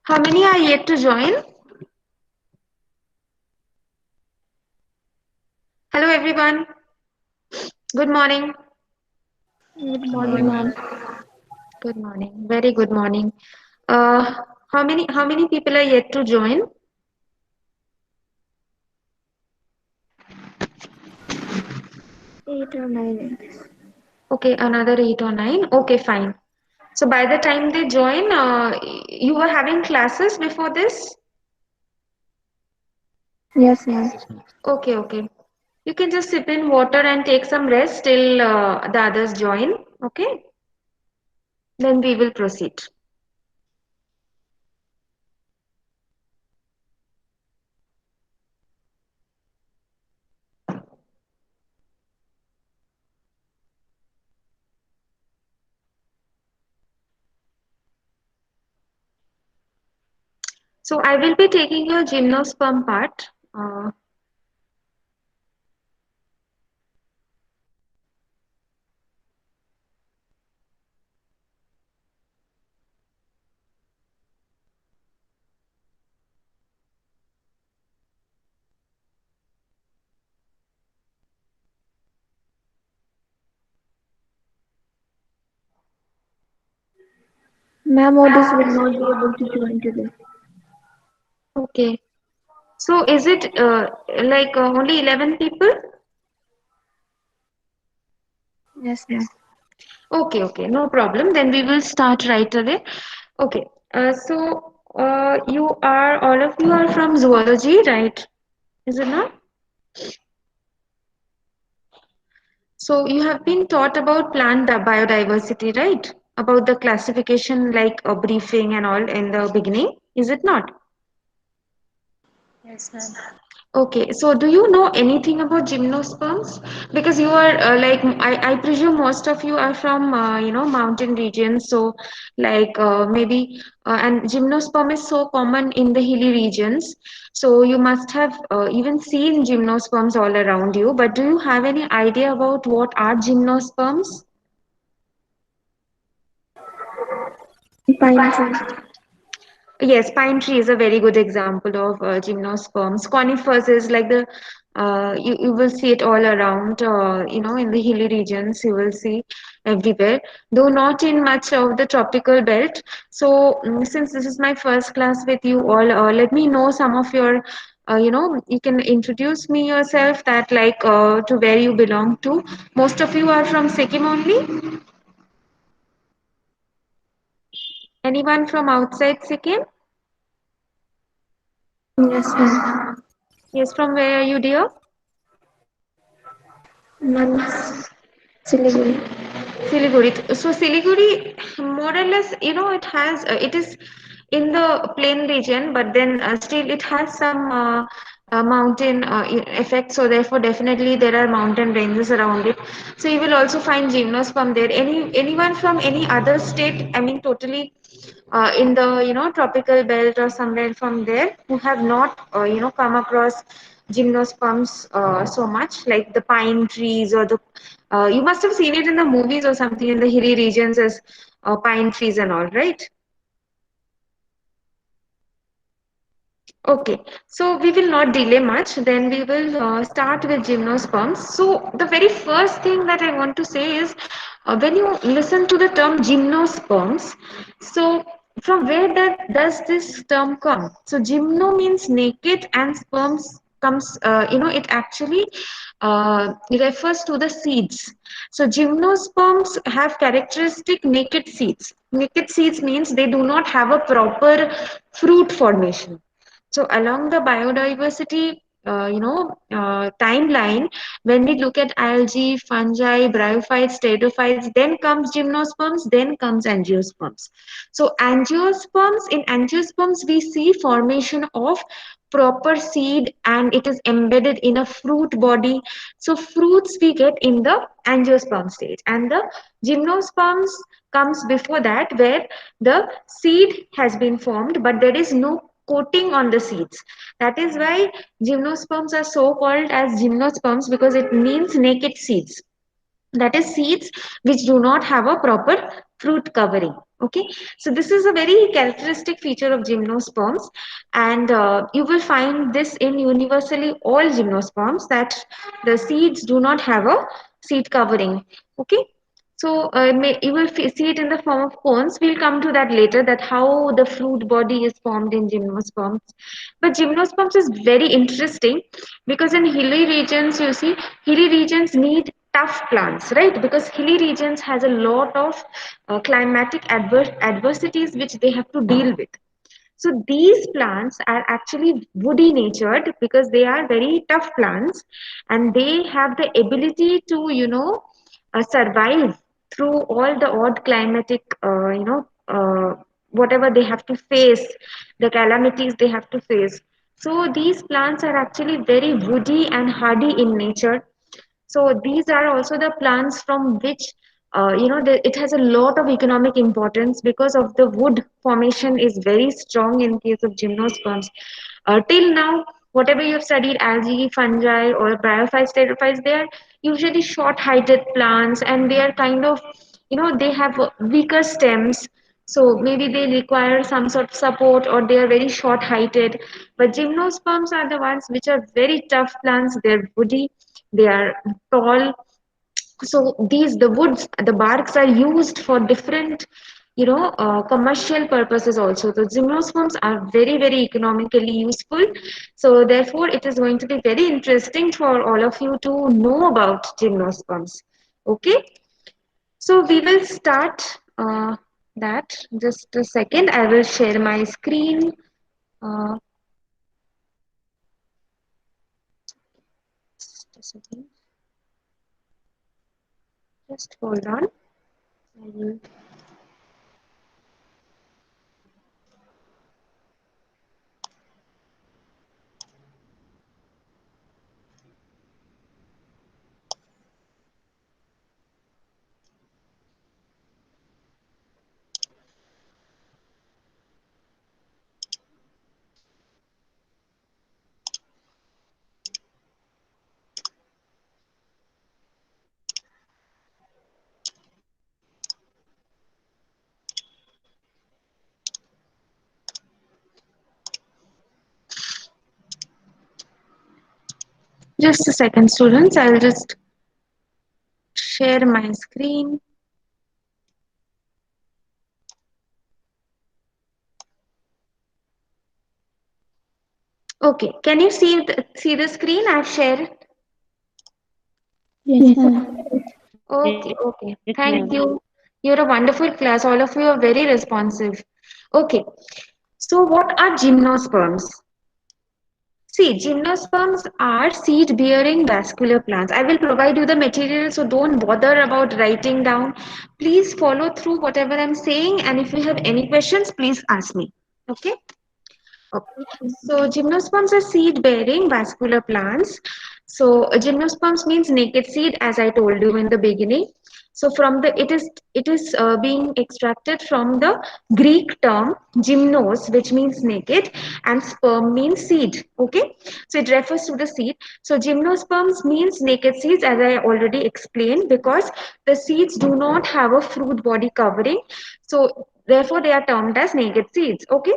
How many are yet to join? Hello, everyone. Good morning. Good Good morning, morning. ma'am. Good morning. Very good morning. Uh, how many people are yet to join? 8 or 9. Okay, another eight or nine. Okay, fine. So by the time they join, you were having classes before this? Yes, ma'am. Okay, okay. You can just sip in water and take some rest till the others join. Okay, then we will proceed. So I will be taking your gymnosperm part. Ma'am, Odis will not be able to join today. Okay. So is it like only 11 people? Yes, ma'am. Okay, okay, no problem. Then we will start right away. Okay. All of you are from zoology, right? Is it not? So you have been taught about biodiversity, right? About the classification, like a briefing and all in the beginning, is it not? Yes, ma'am. Okay, so do you know anything about gymnosperms? Because you are I presume most of you are from mountain regions. So and gymnosperm is so common in the hilly regions. So you must have even seen gymnosperms all around you. But do you have any idea about what are gymnosperms? Pine tree. Yes, pine tree is a very good example of gymnosperms. Conifers is like you will see it all around, in the hilly regions, you will see everywhere, though not in much of the tropical belt. So, since this is my first class with you all, let me know some of your, you can introduce me yourself that to where you belong to. Most of you are from Sikkim only? Anyone from outside Sikkim? Yes, ma'am. Yes, from where are you, dear? Ma'am, Siliguri. Siliguri. So Siliguri, more or less, it is in the plain region, but then still it has some mountain effect. So therefore, definitely there are mountain ranges around it. So you will also find gymnosperm there. Anyone from any other state? I mean, totally in the tropical belt or somewhere from there who have not come across gymnosperms so much like the pine trees or the you must have seen it in the movies or something in the hilly regions as pine trees and all, right? Okay, so we will not delay much. Then we will start with gymnosperms. So the very first thing that I want to say is when you listen to the term gymnosperms, so from where does this term come? So gymno means naked and sperms comes, it actually refers to the seeds. So gymnosperms have characteristic naked seeds. Naked seeds means they do not have a proper fruit formation. So along the biodiversity, timeline, when we look at algae, fungi, bryophytes, pteridophytes, then comes gymnosperms, then comes angiosperms. So in angiosperms, we see formation of proper seed and it is embedded in a fruit body. So fruits we get in the angiosperm stage and the gymnosperms comes before that where the seed has been formed but there is no coating on the seeds. That is why gymnosperms are so called as gymnosperms because it means naked seeds. That is seeds which do not have a proper fruit covering. Okay, so this is a very characteristic feature of gymnosperms, and you will find this in universally all gymnosperms, that the seeds do not have a seed covering. Okay, so you will see it in the form of cones. We'll come to that later, that how the fruit body is formed in gymnosperms. But gymnosperms is very interesting because in hilly regions, you see, hilly regions need tough plants, right? Because hilly regions has a lot of climatic adversities which they have to deal with. So these plants are actually woody natured because they are very tough plants, and they have the ability to, survive through all the odd climatic, whatever they have to face, the calamities they have to face. So these plants are actually very woody and hardy in nature. So these are also the plants from which, it has a lot of economic importance because of the wood formation is very strong in case of gymnosperms. Till now, whatever you have studied, algae, fungi, or bryophytes, pterophytes, they are usually short-heighted plants, and they are kind of, they have weaker stems. So maybe they require some sort of support, or they are very short-heighted. But gymnosperms are the ones which are very tough plants. They're woody, they are tall. So these, the woods, the barks are used for different, commercial purposes also. The gymnosperms are very, very economically useful. So therefore it is going to be very interesting for all of you to know about gymnosperms. Okay, so we will start that. Just a second, I will share my screen. uh, just a second, just hold on. I will. Just a second, students. I'll just share my screen. Okay, can you see the screen I've shared? Yes, ma'am. Okay, okay. Yes, Thank ma'am. you. You're a wonderful class. All of you are very responsive. Okay, so what are gymnosperms? See, gymnosperms are seed-bearing vascular plants. I will provide you the material, so don't bother about writing down. Please follow through whatever I'm saying, and if you have any questions, please ask me. Okay? Okay. So gymnosperms are seed-bearing vascular plants. So gymnosperms means naked seed, as I told you in the beginning. So from the it is being extracted from the Greek term gymnos, which means naked, and sperm means seed. Okay, so it refers to the seed. So gymnosperms means naked seeds, as I already explained, because the seeds do not have a fruit body covering. So therefore, they are termed as naked seeds. Okay.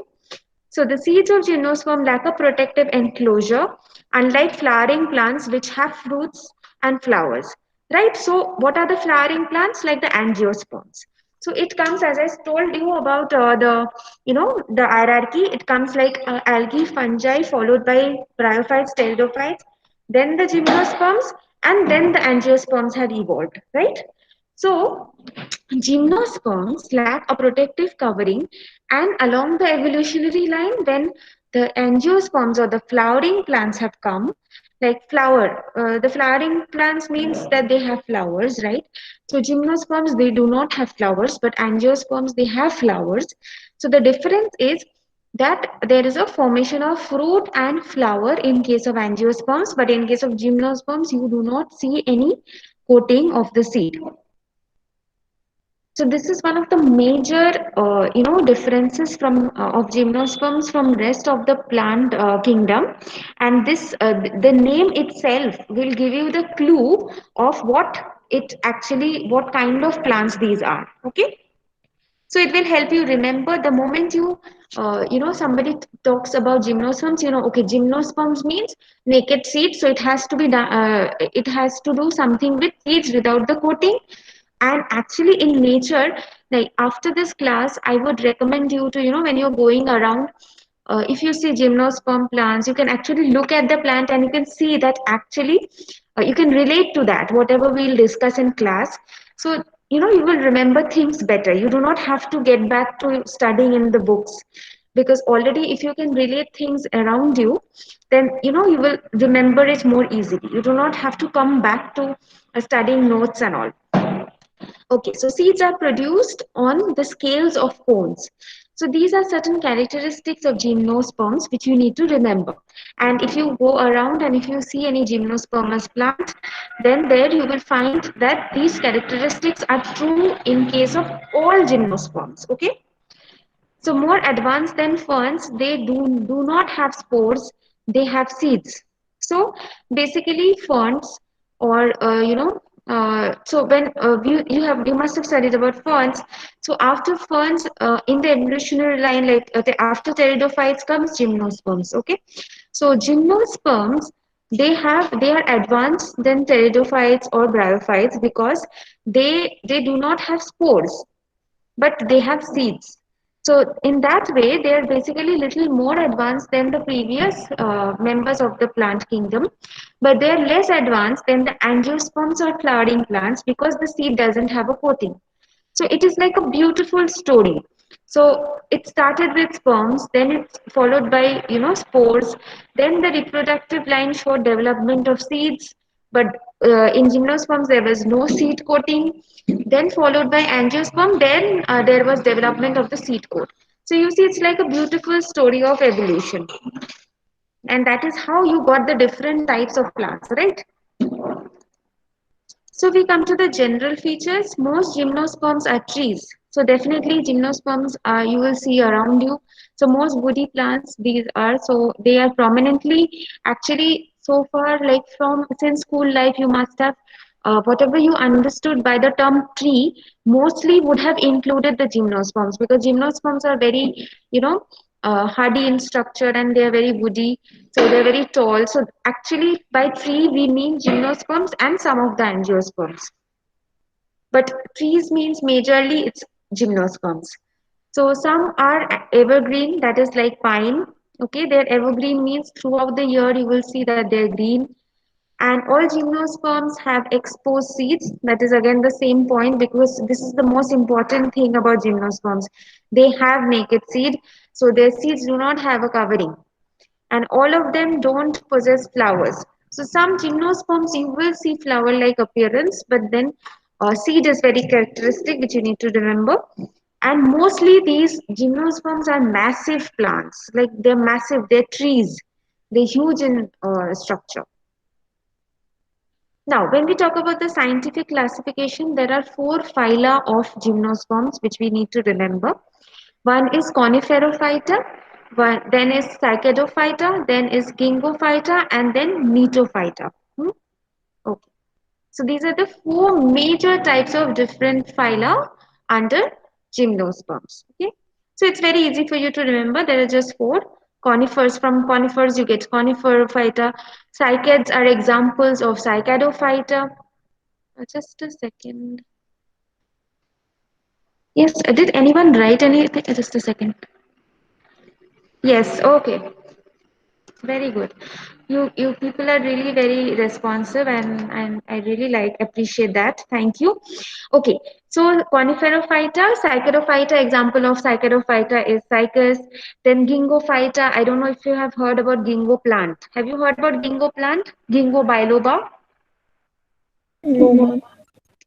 So the seeds of gymnosperm lack a protective enclosure, unlike flowering plants which have fruits and flowers. Right? So what are the flowering plants? Like the angiosperms. So it comes, as I told you about the hierarchy. It comes like algae, fungi, followed by bryophytes, pteridophytes, then the gymnosperms, and then the angiosperms had evolved. Right? So gymnosperms lack a protective covering, and along the evolutionary line, when the angiosperms or the flowering plants have come, like the flowering plants means that they have flowers, right? So gymnosperms, they do not have flowers, but angiosperms, they have flowers. So the difference is that there is a formation of fruit and flower in case of angiosperms, but in case of gymnosperms, you do not see any coating of the seed. So this is one of the major, differences from of gymnosperms from rest of the plant kingdom, and this the name itself will give you the clue of what kind of plants these are. Okay. So it will help you remember the moment you, somebody talks about gymnosperms, okay, gymnosperms means naked seeds. So it has to be done, it has to do something with seeds without the coating. And actually in nature, like after this class, I would recommend you to, when you're going around, if you see gymnosperm plants, you can actually look at the plant and you can see that actually you can relate to that, whatever we'll discuss in class. So, you will remember things better. You do not have to get back to studying in the books, because already if you can relate things around you, then, you will remember it more easily. You do not have to come back to studying notes and all. Okay, so seeds are produced on the scales of cones. So these are certain characteristics of gymnosperms which you need to remember. And if you go around and if you see any gymnospermous plant, then there you will find that these characteristics are true in case of all gymnosperms. Okay. So more advanced than ferns, they do not have spores, they have seeds. So basically ferns, or so when you must have studied about ferns. So after ferns, in the evolutionary line, like after pteridophytes comes gymnosperms. Okay, so gymnosperms, they are advanced than pteridophytes or bryophytes because they do not have spores, but they have seeds. So in that way, they are basically little more advanced than the previous members of the plant kingdom, but they are less advanced than the angiosperms or flowering plants because the seed doesn't have a coating. So it is like a beautiful story. So it started with sperms, then it's followed by spores, then the reproductive line showed development of seeds, but in gymnosperms there was no seed coating. Then followed by angiosperm, then there was development of the seed coat. So you see, it's like a beautiful story of evolution, and that is how you got the different types of plants, right? So we come to the general features. Most gymnosperms are trees. So definitely gymnosperms you will see around you. So most woody plants these are. So they are prominently, actually so far, like from since school life you must have whatever you understood by the term tree mostly would have included the gymnosperms, because gymnosperms are very, hardy in structure and they are very woody, so they're very tall. So actually by tree we mean gymnosperms and some of the angiosperms. But trees means majorly it's gymnosperms. So some are evergreen, that is like pine. Okay, their evergreen means throughout the year you will see that they're green. And all gymnosperms have exposed seeds. That is again the same point, because this is the most important thing about gymnosperms. They have naked seed, so their seeds do not have a covering, and all of them don't possess flowers. So some gymnosperms you will see flower-like appearance, but then seed is very characteristic, which you need to remember. And mostly these gymnosperms are massive plants, like they're massive, they're trees, they're huge in structure. Now, when we talk about the scientific classification, there are four phyla of gymnosperms which we need to remember. One is Coniferophyta, then is Cycadophyta, then is Gingophyta, and then Metophyta. Okay. So these are the four major types of different phyla under gymnosperms. Okay. So it's very easy for you to remember. There are just four. Conifers, from conifers you get Coniferophyta. Cycads are examples of Cycadophyta. Just a second. Yes, did anyone write anything? Just a second. Yes, okay. Very good. You people are really very responsive, and I really appreciate that. Thank you. Okay, so Coniferophyta, Cycadophyta, example of Cycadophyta is Cycas. Then Gingophyta. I don't know if you have heard about ginkgo plant. Have you heard about ginkgo plant? Ginkgo biloba. No, ma'am.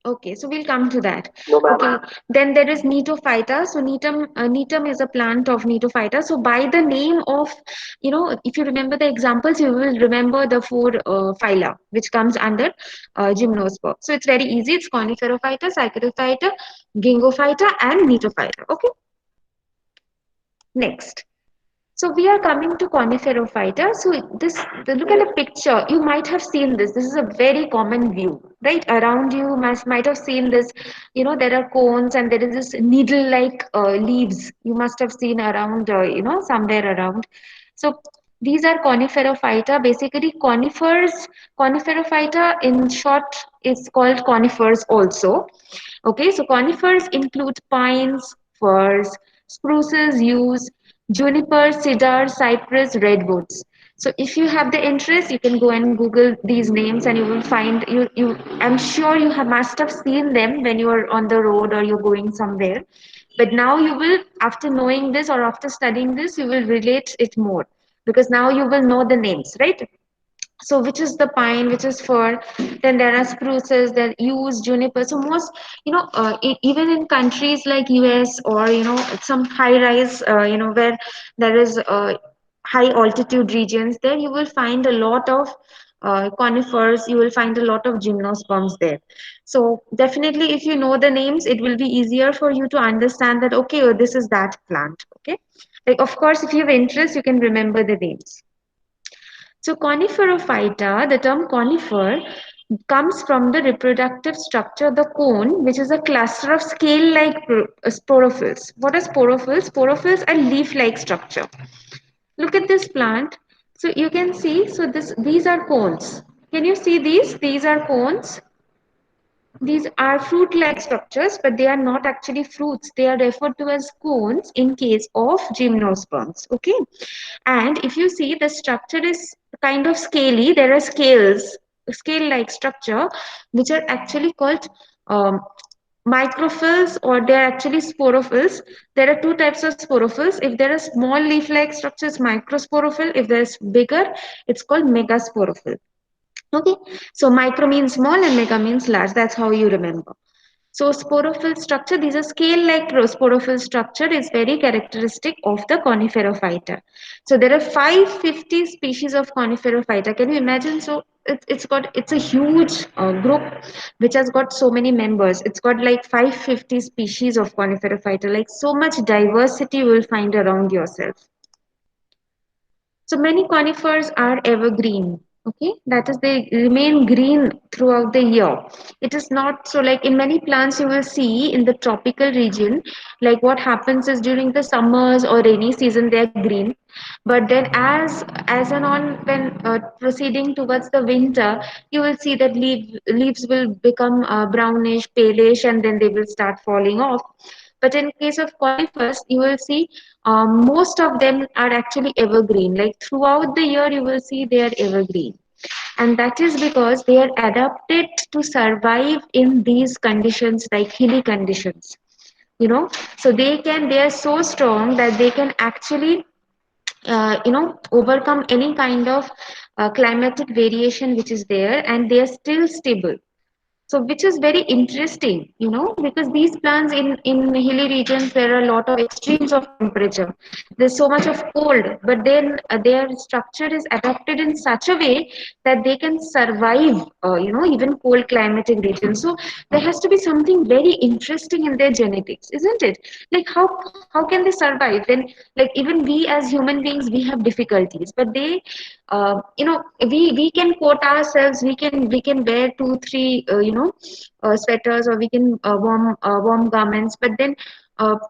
Okay, so we'll come to that. No, ma'am. Okay, then there is Netophyta. So Netum is a plant of Netophyta. So by the name of, if you remember the examples, you will remember the four phyla which comes under gymnosperm. So it's very easy. It's Coniferophyta, Cycadophyta, Gingophyta, and Netophyta. Okay. Next. So we are coming to coniferophyta. So look at the picture. You might have seen this. This is a very common view, right? Around you might have seen this. You know, there are cones and there is this needle-like leaves. You must have seen around, somewhere around. So these are coniferophyta. Basically, coniferophyta in short is called conifers also. Okay, so conifers include pines, firs, spruces, yews, juniper, cedar, cypress, redwoods. So if you have the interest, you can go and Google these names, and you will find you. I'm sure you have must have seen them when you are on the road or you're going somewhere. But now you will, after knowing this or after studying this, you will relate it more, because now you will know the names, right? So which is the pine, which is fir, then there are spruces, there yews, juniper. So most, even in countries like US, or some high rise, where there is high altitude regions, there you will find a lot of conifers, you will find a lot of gymnosperms there. So definitely, if you know the names, it will be easier for you to understand that, okay, oh, this is that plant. Okay, like, of course, if you have interest, you can remember the names. So coniferophyta, the term conifer comes from the reproductive structure of the cone, which is a cluster of scale-like sporophylls. What are sporophylls? Sporophylls are leaf-like structure. Look at this plant. So you can see, so these are cones. Can you see these? These are cones. These are fruit-like structures, but they are not actually fruits. They are referred to as cones in case of gymnosperms. Okay. And if you see, the structure is kind of scaly. There are scales, scale-like structure, which are actually called um, microphylls, or they are actually sporophylls. There are two types of sporophylls. If there are small leaf-like structures, microsporophyll. If there's bigger, it's called megasporophyll. Okay, so micro means small and mega means large. That's how you remember. So sporophyll structure, these are scale-like sporophyll structure, is very characteristic of the coniferophyta. So there are 550 species of coniferophyta. Can you imagine? So it's a huge group which has got so many members. It's got like 550 species of coniferophyta. Like, so much diversity you will find around yourself. So many conifers are evergreen. Okay, that is, they remain green throughout the year. It is not so, like in many plants you will see in the tropical region, like what happens is during the summers or rainy season they are green, but then as and on, when proceeding towards the winter, you will see that leaves will become brownish, palish, and then they will start falling off. But in case of conifers, you will see most of them are actually evergreen. Like throughout the year, you will see they are evergreen. And that is because they are adapted to survive in these conditions, like hilly conditions. So they are so strong that they can actually, overcome any kind of climatic variation which is there, and they are still stable. So which is very interesting, because these plants in hilly regions, there are a lot of extremes of temperature. There's so much of cold, but then their structure is adapted in such a way that they can survive, even cold climatic regions. So there has to be something very interesting in their genetics, isn't it? Like, how can they survive then? Like, even we as human beings, we have difficulties, but they, we can coat ourselves, we can wear two three sweaters, or we can warm garments, but then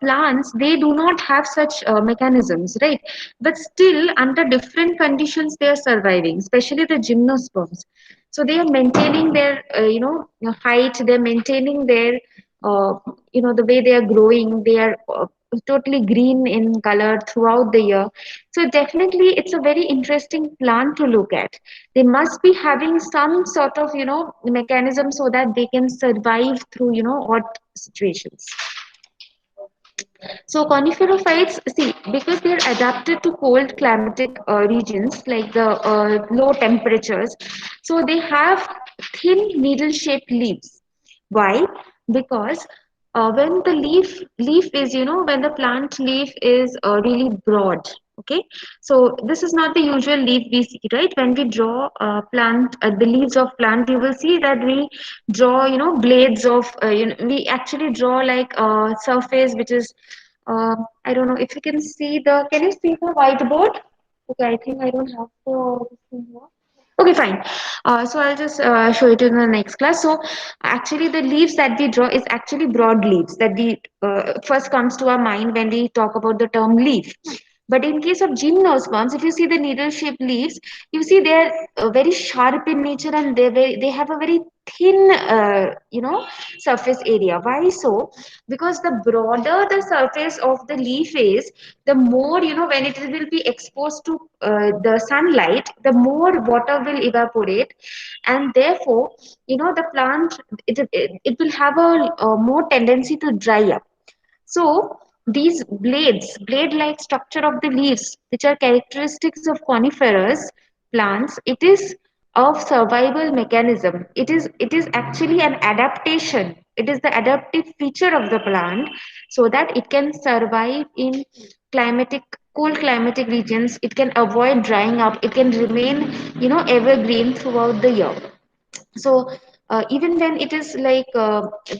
plants, they do not have such mechanisms, right? But still, under different conditions, they are surviving, especially the gymnosperms. So they are maintaining their height, they're maintaining their uh, the way they are growing. They are totally green in color throughout the year. So definitely, it's a very interesting plant to look at. They must be having some sort of mechanism so that they can survive through odd situations. So coniferophytes, see, because they are adapted to cold climatic regions, like the low temperatures, so they have thin needle-shaped leaves. Why? Because when the leaf is, when the plant leaf is really broad. Okay, so this is not the usual leaf we see, right? When we draw the leaves of plant, you will see that we draw, blades of, we actually draw like a surface which is I don't know if you can see can you see the whiteboard? Okay, I think I don't have this thing here. Okay, fine. So I'll just show it in the next class. So actually, the leaves that we draw is actually broad leaves that we first comes to our mind when we talk about the term leaf. But in case of gymnosperms, if you see the needle-shaped leaves, you see they're very sharp in nature and they have a very thin, surface area. Why so? Because the broader the surface of the leaf is, the more, when it will be exposed to the sunlight, the more water will evaporate, and therefore, the plant, it will have a more tendency to dry up. So these blade-like structure of the leaves, which are characteristics of coniferous plants, it is of survival mechanism. It is actually an adaptation. It is the adaptive feature of the plant so that it can survive in climatic cool climatic regions. It can avoid drying up. It can remain, evergreen throughout the year. So even when it is like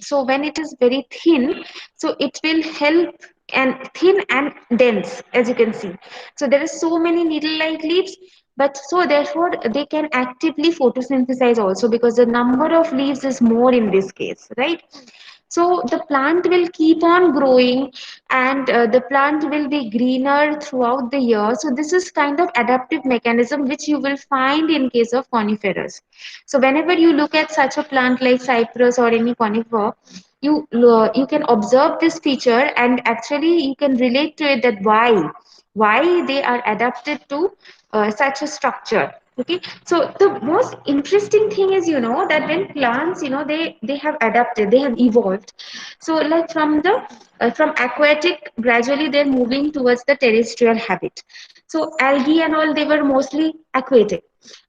so when it is very thin, so it will help, and thin and dense, as you can see. So there is so many needle like leaves, but so therefore they can actively photosynthesize also, because the number of leaves is more in this case, right? So the plant will keep on growing, and the plant will be greener throughout the year. So this is kind of adaptive mechanism which you will find in case of coniferous. So whenever you look at such a plant like cypress or any conifer, you can observe this feature, and actually you can relate to it, that why they are adapted to such a structure. Okay, so the most interesting thing is, that when plants, they have adapted, they have evolved. So like from aquatic, gradually they're moving towards the terrestrial habit. So algae and all, they were mostly aquatic,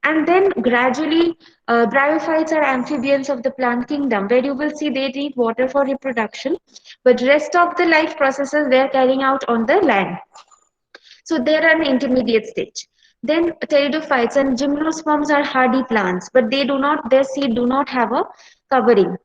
and then gradually bryophytes are amphibians of the plant kingdom, where you will see they need water for reproduction, but rest of the life processes they are carrying out on the land. So they're an intermediate stage. Then pteridophytes and gymnosperms are hardy plants, but their seed do not have a covering.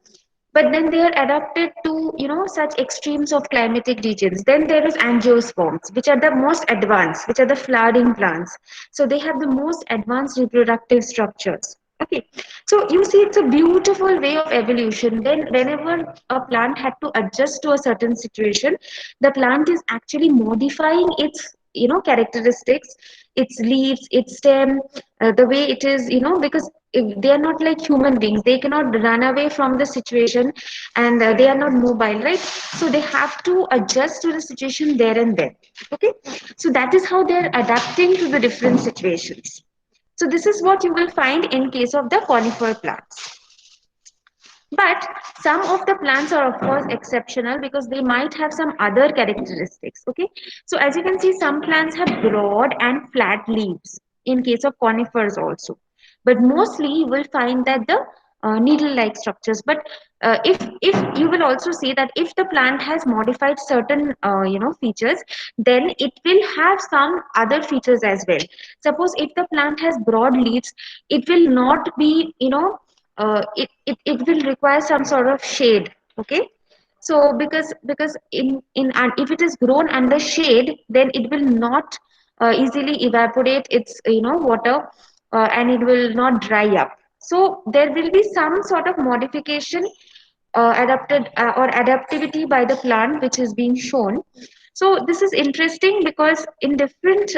But then they are adapted to, such extremes of climatic regions. Then there is angiosperms, which are the most advanced, which are the flowering plants. So they have the most advanced reproductive structures. Okay, so you see, it's a beautiful way of evolution. Then whenever a plant had to adjust to a certain situation, the plant is actually modifying its, characteristics, its leaves, its stem, the way it is, because if they are not like human beings, they cannot run away from the situation, and they are not mobile, right? So they have to adjust to the situation there and then. Okay, so that is how they are adapting to the different situations. So this is what you will find in case of the conifer plants. But some of the plants are of course exceptional, because they might have some other characteristics. Okay, so as you can see, some plants have broad and flat leaves in case of conifers also, but mostly you will find that the needle-like structures. But if you will also see that if the plant has modified certain features, then it will have some other features as well. Suppose if the plant has broad leaves, it will not be, it will require some sort of shade. Okay, so because in and if it is grown under shade, then it will not easily evaporate its, water, and it will not dry up. So there will be some sort of modification, adapted or adaptivity by the plant, which is being shown. So this is interesting, because in different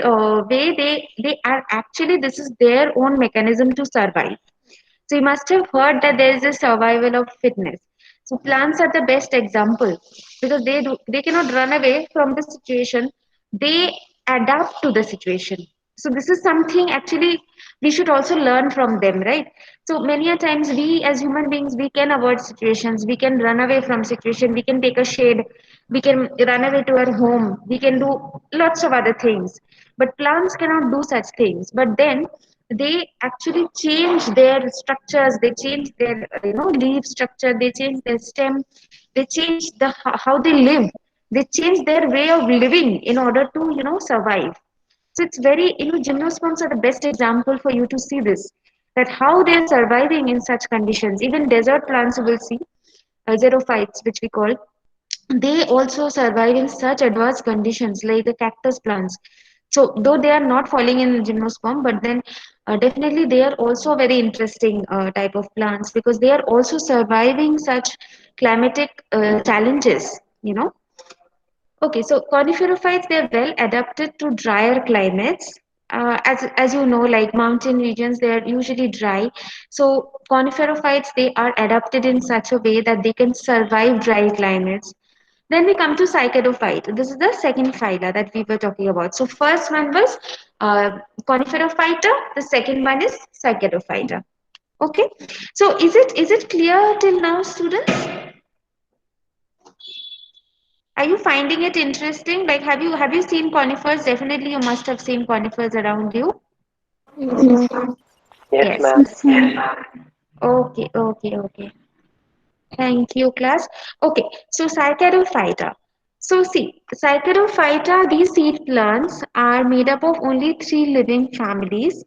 way, they are actually, this is their own mechanism to survive. So you must have heard that there is a survival of fitness. So plants are the best example, because they cannot run away from the situation. They adapt to the situation. So this is something actually we should also learn from them, right? So many a times we as human beings, we can avoid situations, we can run away from situation, we can take a shade, we can run away to our home, we can do lots of other things. But plants cannot do such things. But then they actually change their structures, they change their leaf structure, they change their stem, they change how they live, they change their way of living in order to survive. So it's very, gymnosperms are the best example for you to see this, that how they're surviving in such conditions. Even desert plants you will see, xerophytes, which we call, they also survive in such advanced conditions like the cactus plants. So though they are not falling in gymnosperm, but then definitely they are also very interesting type of plants because they are also surviving such climatic challenges, you know. Okay, so coniferophytes, they're well adapted to drier climates. As you know, like mountain regions, they are usually dry. So coniferophytes, they are adapted in such a way that they can survive dry climates. Then we come to Cycadophyte. This is the second phyla that we were talking about. So first one was Coniferophyta. The second one is Cycadophyta. Okay. So is it clear till now, students? Are you finding it interesting? Like, have you seen conifers? Definitely, you must have seen conifers around you. Yes, ma'am. Yes, Yes. ma'am. Okay. Okay. Okay. Thank you, class. Okay. So Cycadophyta. So see, Cycadophyta. These seed plants are made up of only three living families.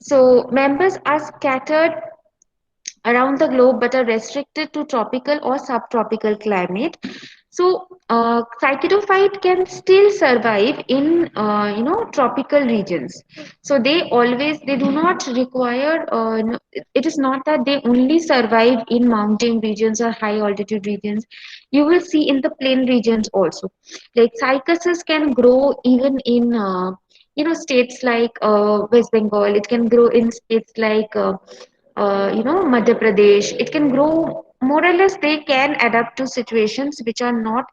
So members are scattered around the globe but are restricted to tropical or subtropical climate. So Cycadophyte can still survive in tropical regions. So they do not require it is not that they only survive in mountain regions or high altitude regions. You will see in the plain regions also, like cycasses can grow even in states like West Bengal. It can grow in states like Madhya Pradesh. It can grow more or less. They can adapt to situations which are not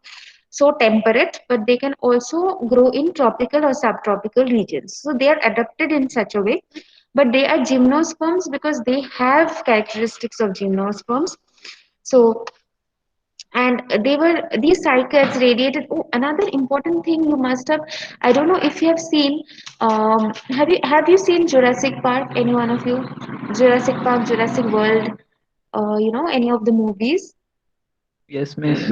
so temperate, but they can also grow in tropical or subtropical regions. So they are adapted in such a way, but they are gymnosperms because they have characteristics of gymnosperms. So and they were these cycles radiated. Oh, another important thing you must have, I don't know if you have seen, have you seen Jurassic Park, any one of you? Jurassic Park, Jurassic World, any of the movies? Yes, miss.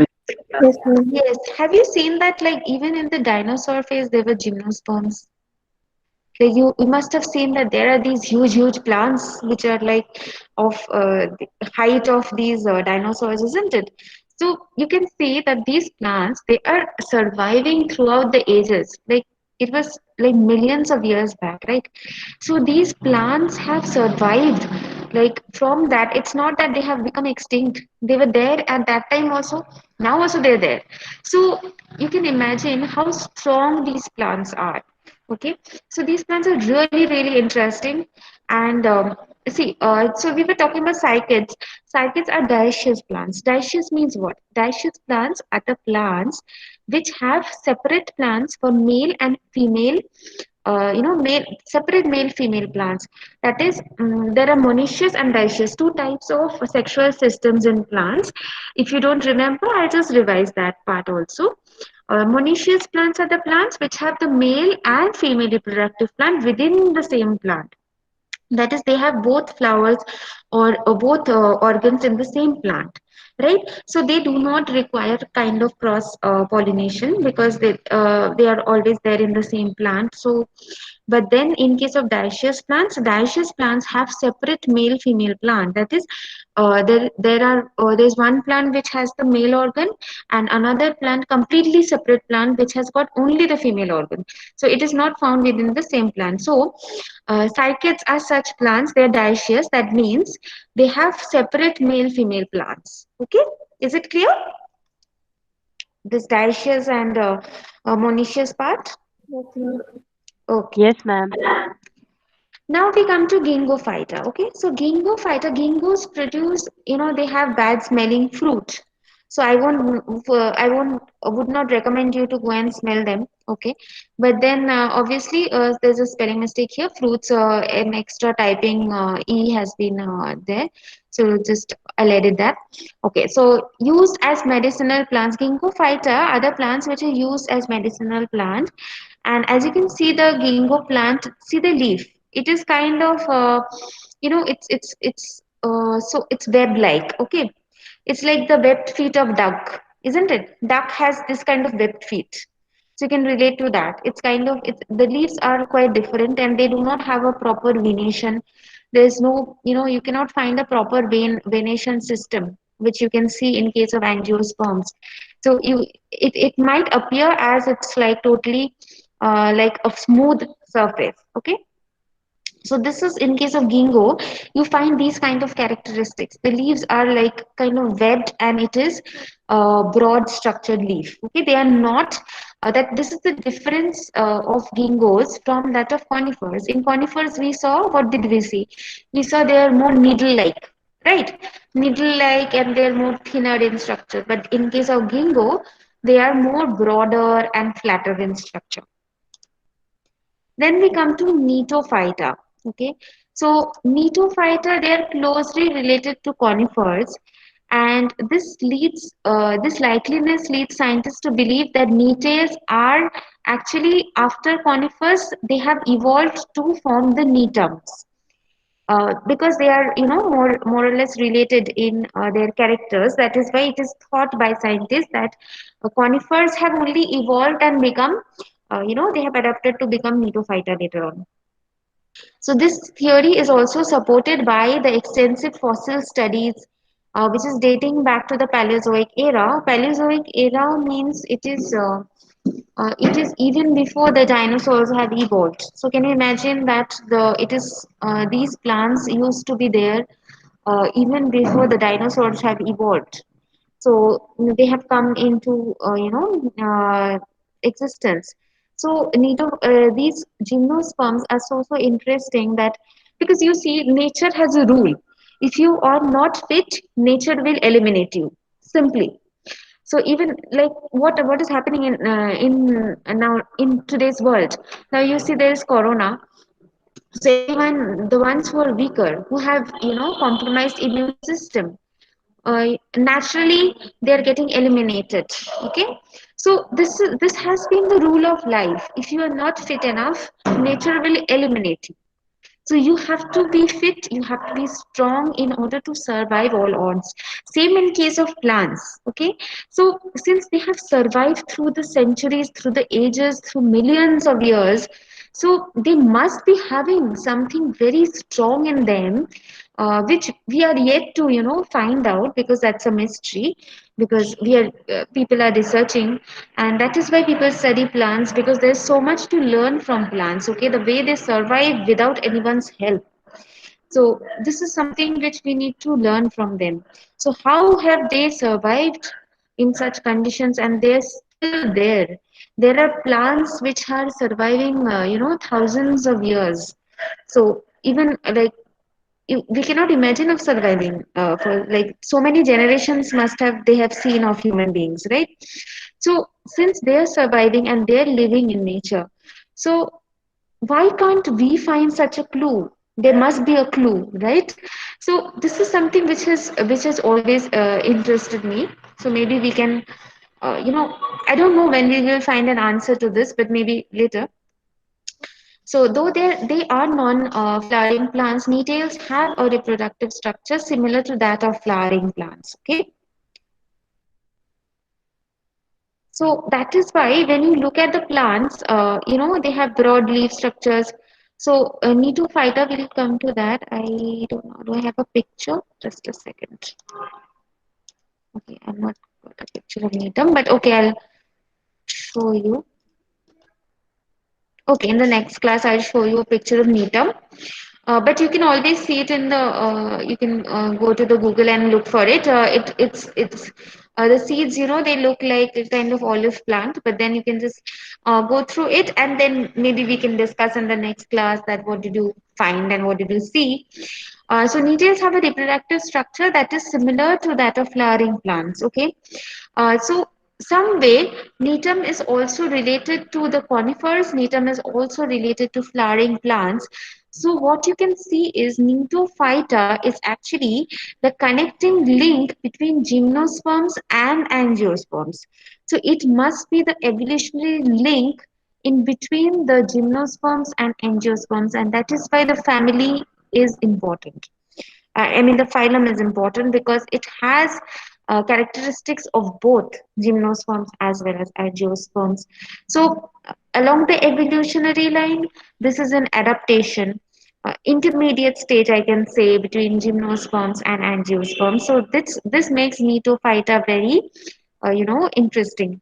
Yes, ma'am. Yes, have you seen that, like, even in the dinosaur phase there were gymnosperms? Like you must have seen that there are these huge plants which are like of the height of these dinosaurs, isn't it? So you can see that these plants, they are surviving throughout the ages. Like it was like millions of years back, right? So these plants have survived. Like from that, it's not that they have become extinct. They were there at that time also. Now also they're there. So you can imagine how strong these plants are. Okay, so these plants are really interesting. And see, so we were talking about cycads. Cycads are dioecious plants. Dioecious means what? Dioecious plants are the plants which have separate plants for male and female, male separate male female plants. That is, there are monoecious and dioecious, two types of sexual systems in plants. If you don't remember, I'll just revise that part also. Monoecious plants are the plants which have the male and female reproductive plant within the same plant. That is, they have both flowers or both organs in the same plant, right? So they do not require kind of cross pollination because they are always there in the same plant. So but then in case of dioecious plants have separate male female plant. That is, there's one plant which has the male organ and another plant, completely separate plant, which has got only the female organ. So it is not found within the same plant. So cycads are such plants, they're dioecious. That means they have separate male female plants. Okay, is it clear, this dioecious and monoecious part? Yes, ma'am. Okay. Yes, ma'am. Now we come to Ginkgo phyta. Okay, so Ginkgo phyta, ginkgos produce, they have bad smelling fruit. So would not recommend you to go and smell them. Okay, but then obviously there's a spelling mistake here. Fruits, an extra typing e has been there. So just I'll edit that. Okay, so used as medicinal plants, Ginkgo phyta are the plants which are used as medicinal plants. And as you can see, the ginkgo plant, see the leaf, it is kind of it's web like. Okay, it's like the webbed feet of duck, isn't it? Duck has this kind of webbed feet, so you can relate to that. It's kind of, the leaves are quite different and they do not have a proper venation. There's no, you cannot find a proper venation system which you can see in case of angiosperms. So it might appear as it's like totally like a smooth surface. Okay, so this is in case of ginkgo, you find these kind of characteristics. The leaves are like kind of webbed and it is broad structured leaf. Okay, they are not that this is the difference of ginkgos from that of conifers. In conifers, we saw what did we see? We saw they are more needle-like, right? Needle-like and they are more thinner in structure. But in case of ginkgo, they are more broader and flatter in structure. Then we come to Neophyta. Okay, so Neophyta, they are closely related to conifers, and this likeliness leads scientists to believe that Netaes are actually after conifers they have evolved to form the Netums. Because they are, more or less related in their characters. That is why it is thought by scientists that conifers have only evolved and become, they have adapted to become Neophyta later on. So this theory is also supported by the extensive fossil studies, which is dating back to the Paleozoic era. Paleozoic era means it is even before the dinosaurs have evolved. So can you imagine that these plants used to be there even before the dinosaurs have evolved. So they have come into existence. So these gymnosperms are so interesting that because you see nature has a rule. If you are not fit, nature will eliminate you simply. So even like what is happening in now in today's world. Now you see there is corona. So everyone, the ones who are weaker, who have compromised immune system, naturally they are getting eliminated. Okay, so this has been the rule of life. If you are not fit enough, nature will eliminate you. So you have to be fit, you have to be strong in order to survive all odds. Same in case of plants. Okay, so since they have survived through the centuries, through the ages, through millions of years, so they must be having something very strong in them, which we are yet to find out, because that's a mystery. Because we are people are researching, and that is why people study plants, because there's so much to learn from plants. Okay, the way they survive without anyone's help. So this is something which we need to learn from them. So how have they survived in such conditions, and they're still there? There are plants which are surviving, thousands of years. So even like we cannot imagine of surviving for like so many generations must have they have seen of human beings, right? So since they are surviving and they're living in nature, so why can't we find such a clue? There must be a clue, right? So this is something which has always interested me. So maybe we can, I don't know when we will find an answer to this, but maybe later. So though they are non-flowering plants, Netales have a reproductive structure similar to that of flowering plants. Okay, so that is why when you look at the plants, they have broad leaf structures. So Netophyta will come to that. I don't know. Do I have a picture? Just a second. Okay, I'm not got a picture of Netum, but okay, I'll show you. Okay, in the next class, I'll show you a picture of Netum. But you can always see it in the. You can go to the Google and look for it. It's the seeds. They look like a kind of olive plant. But then you can just go through it, and then maybe we can discuss in the next class that what did you find and what did you see. So Netales have a reproductive structure that is similar to that of flowering plants. Okay, so some way Netum is also related to the conifers. Netum is also related to flowering plants. So what you can see is Netophyta is actually the connecting link between gymnosperms and angiosperms. So it must be the evolutionary link in between the gymnosperms and angiosperms, and that is why the family is important. I mean, the phylum is important because it has characteristics of both gymnosperms as well as angiosperms. So, along the evolutionary line, this is an adaptation, intermediate stage, I can say, between gymnosperms and angiosperms. So, this makes Netophyta very interesting.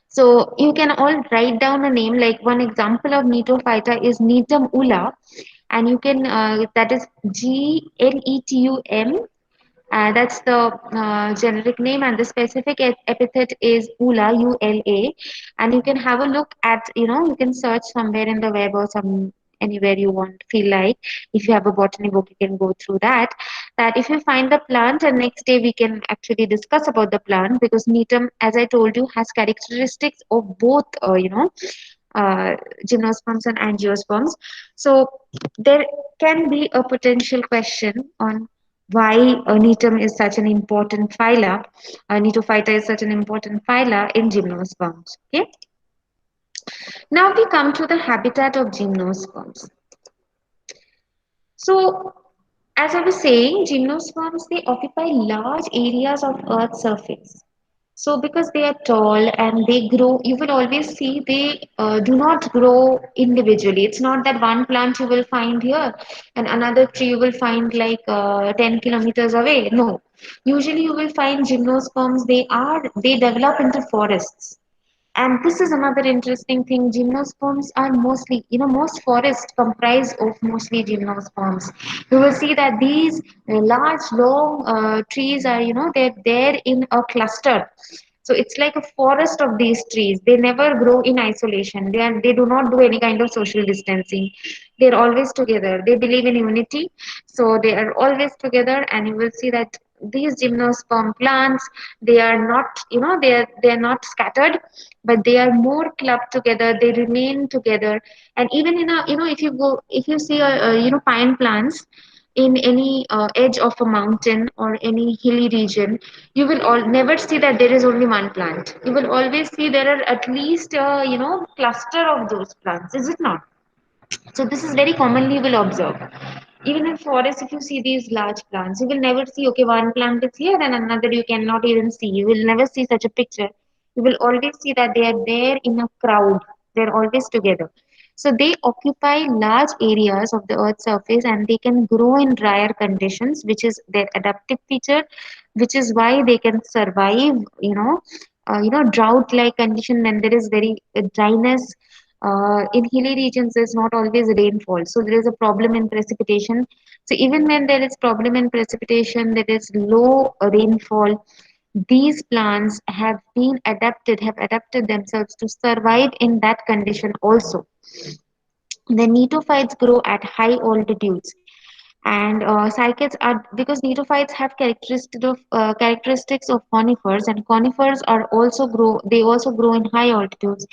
So you can all write down a name. Like one example of Netophyta is Netum ula, and you can that is Gnetum. That's the generic name, and the specific epithet is Ula, Ula. And you can have a look at, you can search somewhere in the web or anywhere you want, feel like. If you have a botany book, you can go through that. That if you find the plant, and next day we can actually discuss about the plant, because Netum, as I told you, has characteristics of both, uh, gymnosperms and angiosperms. So there can be a potential question on why Netum is such an important phyla, Netophyta is such an important phyla in gymnosperms. Okay. Now we come to the habitat of gymnosperms. So, as I was saying, gymnosperms, they occupy large areas of Earth's surface. So, because they are tall and they grow, you will always see they do not grow individually. It's not that one plant you will find here and another tree you will find like 10 kilometers away. No, usually you will find gymnosperms. They develop into forests. And this is another interesting thing. Gymnosperms are mostly, most forests comprise of mostly gymnosperms. You will see that these large, long trees are, they're there in a cluster. So it's like a forest of these trees. They never grow in isolation. They do not do any kind of social distancing. They're always together. They believe in unity. So they are always together, and you will see that these gymnosperm plants, they are not, they're not scattered, but they are more clubbed together. They remain together. And even in a, if you see pine plants in any edge of a mountain or any hilly region, you will all never see that there is only one plant. You will always see there are at least cluster of those plants, is it not? So this is very commonly you will observe. Even in forest, if you see these large plants, you will never see, okay, one plant is here and another you cannot even see. You will never see such a picture. You will always see that they are there in a crowd. They're always together. So they occupy large areas of the Earth's surface, and they can grow in drier conditions, which is their adaptive feature, which is why they can survive, drought-like condition when there is very dryness. In hilly regions, there's not always rainfall, so there is a problem in precipitation. So even when there is problem in precipitation, there is low rainfall. These plants have adapted themselves to survive in that condition also. The netophytes grow at high altitudes, and cycads are, because netophytes have characteristics of conifers, and conifers are also grow they also grow in high altitudes.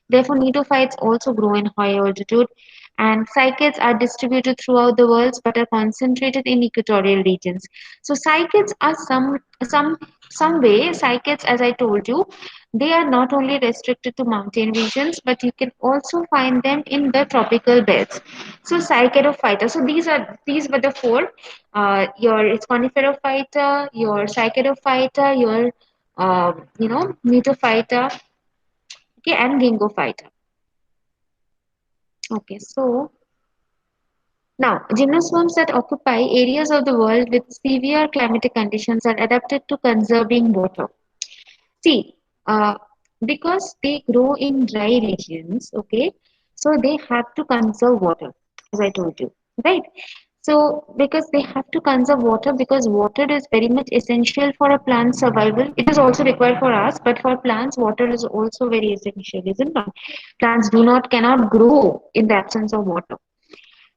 Therefore, netophytes also grow in high altitude, and cycads are distributed throughout the world but are concentrated in equatorial regions. So cycads are some way. Cycads, as I told you, they are not only restricted to mountain regions, but you can also find them in the tropical beds. So Cycadophyta. So these were the four. Your it's Coniferophyta, your Cycadophyta, your Metophyta, okay, and Gingophyta. Okay, so now gymnosperms that occupy areas of the world with severe climatic conditions are adapted to conserving water. See, because they grow in dry regions, okay, so they have to conserve water, as I told you, right? So, because they have to conserve water, because water is very much essential for a plant's survival. It is also required for us, but for plants, water is also very essential, isn't it? Plants cannot grow in the absence of water.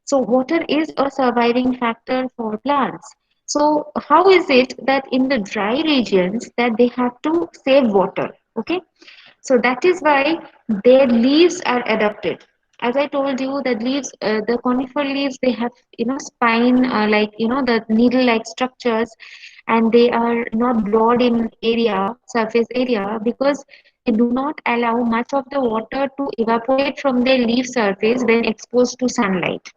So water is a surviving factor for plants. So how is it that in the dry regions that they have to save water? Okay. So that is why their leaves are adapted. As I told you, the leaves, the conifer leaves, they have, spine, like, the needle-like structures, and they are not broad in area, surface area, because they do not allow much of the water to evaporate from their leaf surface when exposed to sunlight,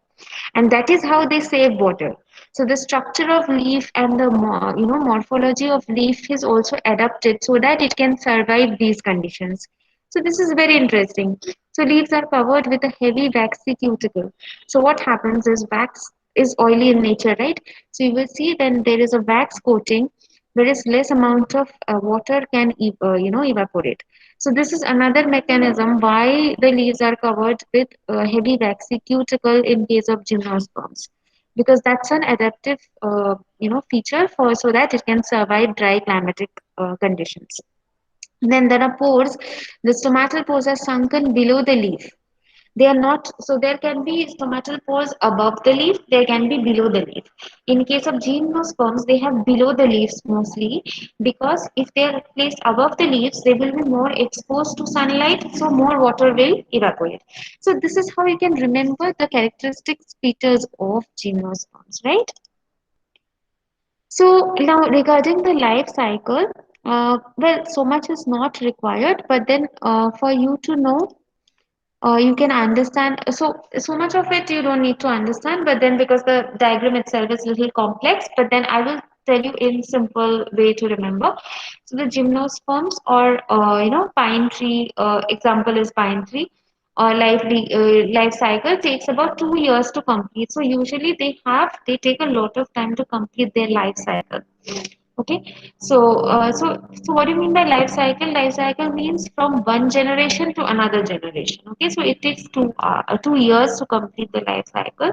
and that is how they save water. So the structure of leaf and the morphology of leaf is also adapted so that it can survive these conditions. So this is very interesting. So leaves are covered with a heavy waxy cuticle. So what happens is wax is oily in nature, right? So you will see then there is a wax coating there is less amount of water can evaporate. So this is another mechanism why the leaves are covered with heavy waxy cuticle in case of gymnosperms, because that's an adaptive feature for so that it can survive dry climatic conditions. Then there are pores. The stomatal pores are sunken below the leaf. They are not, so there can be stomatal pores above the leaf, there can be below the leaf. In case of gymnosperms, they have below the leaves mostly, because if they are placed above the leaves, they will be more exposed to sunlight, so more water will evaporate. So this is how you can remember the characteristic features of gymnosperms, right? So now regarding the life cycle, well, so much is not required, but then for you to know, you can understand. So much of it you don't need to understand, but then because the diagram itself is a little complex, but then I will tell you in simple way to remember. So the gymnosperms or pine tree, example is pine tree, or life cycle takes about 2 years to complete. So usually they take a lot of time to complete their life cycle. Okay, so what do you mean by life cycle? Life cycle means from one generation to another generation. Okay, so it takes 2 years to complete the life cycle.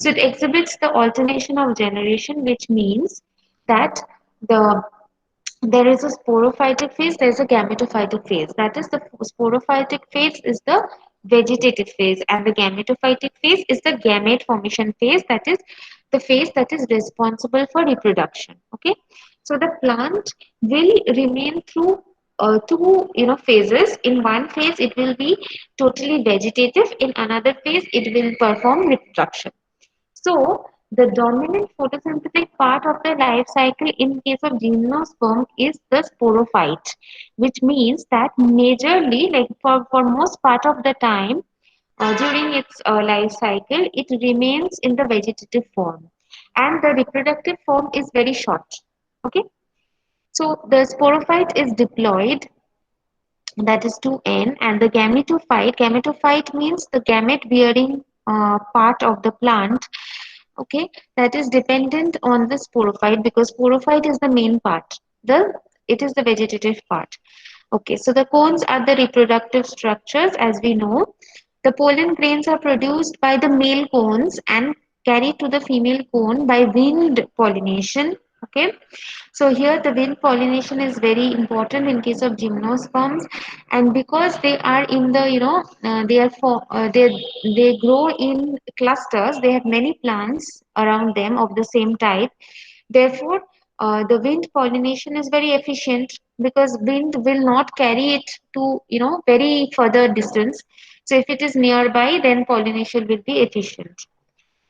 So it exhibits the alternation of generation, which means that the there is a sporophytic phase, there is a gametophytic phase. That is, the sporophytic phase is the vegetative phase, and the gametophytic phase is the gamete formation phase. That is the phase that is responsible for reproduction. Okay, so the plant will remain through two phases. In one phase, it will be totally vegetative. In another phase, it will perform reproduction. So, the dominant photosynthetic part of the life cycle in case of gymnosperm is the sporophyte, which means that majorly, like for most part of the time during its life cycle, it remains in the vegetative form, and the reproductive form is very short. Okay, so the sporophyte is diploid, that is 2n, and the gametophyte means the gamete bearing part of the plant. Okay, that is dependent on the sporophyte, because sporophyte is the main part, it is the vegetative part. Okay, so the cones are the reproductive structures, as we know. The pollen grains are produced by the male cones and carried to the female cone by wind pollination. Okay, so here the wind pollination is very important in case of gymnosperms, and because they are in the they grow in clusters. They have many plants around them of the same type. Therefore, the wind pollination is very efficient, because wind will not carry it to very further distance. So if it is nearby, then pollination will be efficient.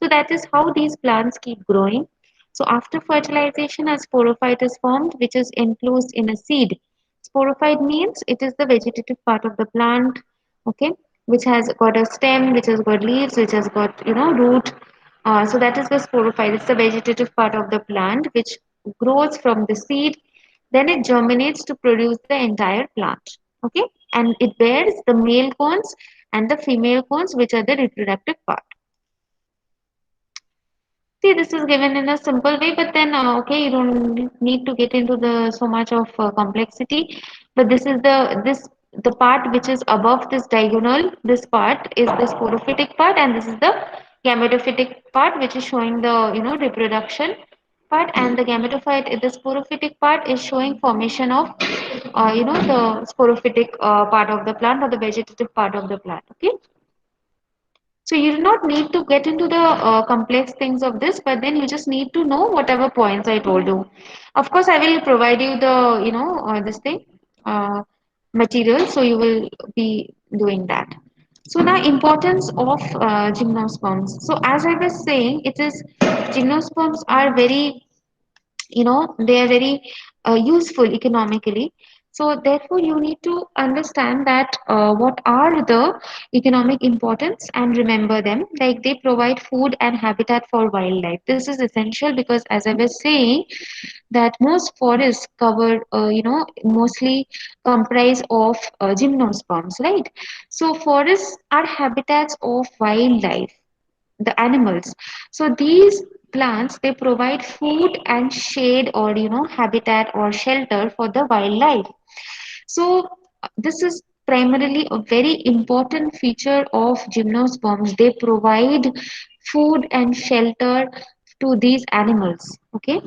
So that is how these plants keep growing. So after fertilization, a sporophyte is formed, which is enclosed in a seed. Sporophyte means it is the vegetative part of the plant, okay, which has got a stem, which has got leaves, which has got root. So that is the sporophyte. It's the vegetative part of the plant which grows from the seed. Then it germinates to produce the entire plant. Okay, and it bears the male cones and the female cones, which are the reproductive part. See, this is given in a simple way, but then okay, you don't need to get into the so much of complexity. But this is the part which is above this diagonal. This part is the sporophytic part, and this is the gametophytic part, which is showing the reproduction part, and the gametophyte, the sporophytic part, is showing formation of the sporophytic part of the plant, or the vegetative part of the plant. Okay. So you do not need to get into the complex things of this, but then you just need to know whatever points I told you. Of course, I will provide you the this thing material, so you will be doing that. So now importance of gymnosperms. So as I was saying, it is gymnosperms are very they are very useful economically. So therefore you need to understand that what are the economic importance and remember them, like they provide food and habitat for wildlife. This is essential because, as I was saying, that most forests cover mostly comprise of gymnosperms, right? So forests are habitats of wildlife. the animals. So these plants, they provide food and shade, or habitat or shelter for the wildlife. So this is primarily a very important feature of gymnosperms. They provide food and shelter to these animals. Okay.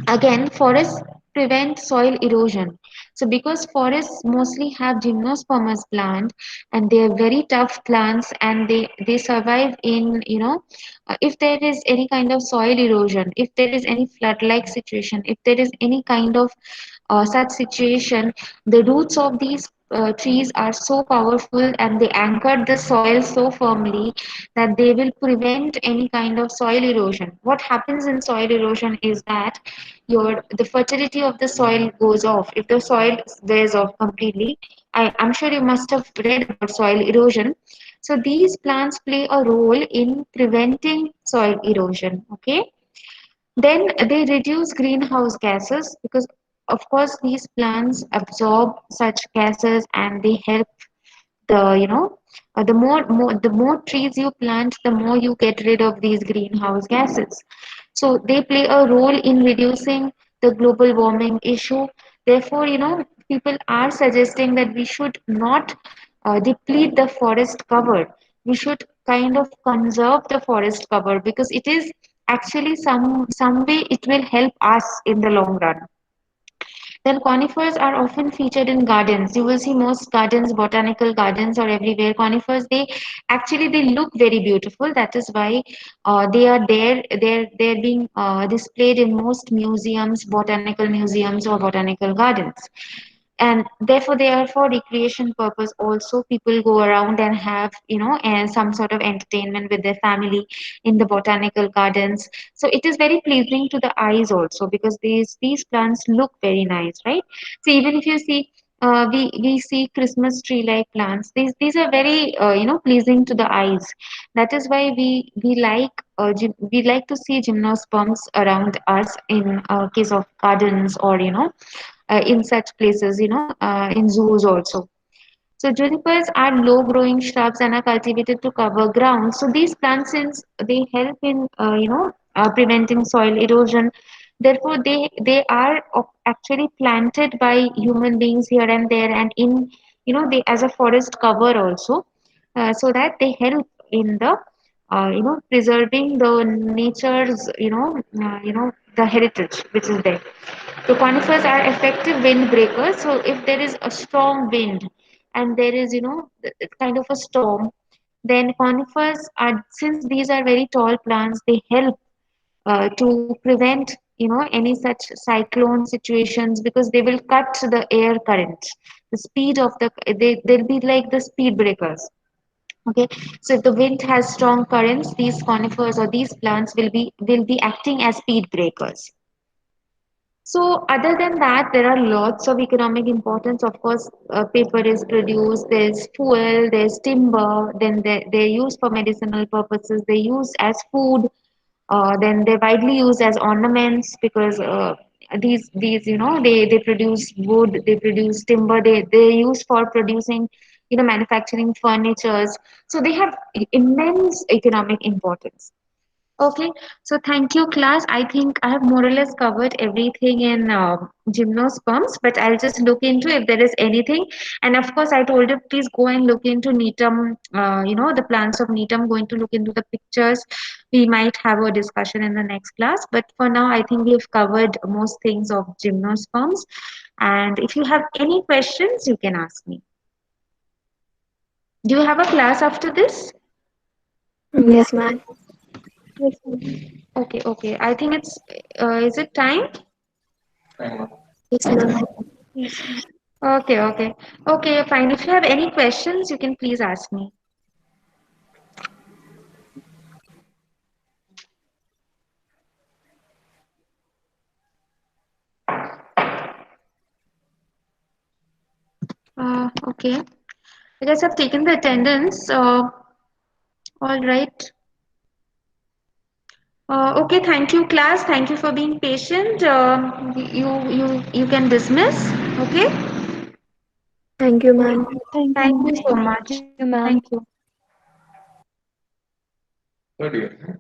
Again, forests prevent soil erosion. So because forests mostly have gymnospermous plant, and they are very tough plants, and they survive in, if there is any kind of soil erosion, if there is any flood like situation, if there is any kind of such situation, the roots of these trees are so powerful, and they anchored the soil so firmly that they will prevent any kind of soil erosion. What happens in soil erosion is that the fertility of the soil goes off if the soil wears off completely. I'm sure you must have read about soil erosion. So these plants play a role in preventing soil erosion. Okay. Then they reduce greenhouse gases, because of course these plants absorb such gases, and they help the you know the more trees you plant, the more you get rid of these greenhouse gases. So they play a role in reducing the global warming issue. Therefore, people are suggesting that we should not deplete the forest cover. We should kind of conserve the forest cover, because it is actually some way it will help us in the long run. Then conifers are often featured in gardens. You will see most gardens, botanical gardens, or everywhere conifers. They look very beautiful. That is why they are there. They're being displayed in most museums, botanical museums or botanical gardens, and therefore they are for recreation purpose also. People go around and have, and some sort of entertainment with their family in the botanical gardens. So it is very pleasing to the eyes also, because these plants look very nice, right? So even if you see, we see Christmas tree like plants, these are very pleasing to the eyes. That is why we like to see gymnosperms around us in case of gardens, or in such places, in zoos also. So junipers are low growing shrubs and are cultivated to cover ground. So these plants, since they help in, preventing soil erosion, therefore they are actually planted by human beings here and there, and in, they as a forest cover also, so that they help in the, preserving the nature's, the heritage which is there. The conifers are effective wind breakers. So if there is a strong wind, and there is, kind of a storm, then conifers are, since these are very tall plants, they help to prevent, any such cyclone situations, because they will cut the air current. The speed of they'll be like the speed breakers. Okay. So if the wind has strong currents, these conifers or these plants will be acting as speed breakers. So, other than that, there are lots of economic importance. Of course, paper is produced, there's fuel, there's timber, then they're used for medicinal purposes, they're used as food, then they're widely used as ornaments, because these they produce wood, they produce timber, they're used for producing, manufacturing furnitures. So they have immense economic importance. Okay, so thank you, class. I think I have more or less covered everything in gymnosperms, but I'll just look into if there is anything. And of course, I told you, please go and look into Neetam, the plants of Neetam, going to look into the pictures. We might have a discussion in the next class, but for now, I think we have covered most things of gymnosperms. And if you have any questions, you can ask me. Do you have a class after this? Yes, ma'am. Yes, ma'am. Okay, okay. I think is it time? Yes, ma'am. Yes, ma'am. Okay, okay. Okay, fine. If you have any questions, you can please ask me. Okay. I guess I've taken the attendance. All right. Okay, thank you, class. Thank you for being patient. You can dismiss. Okay. Thank you, ma'am. Thank you, Thank you ma'am. so much. Thank you, ma'am. Thank you. Third year.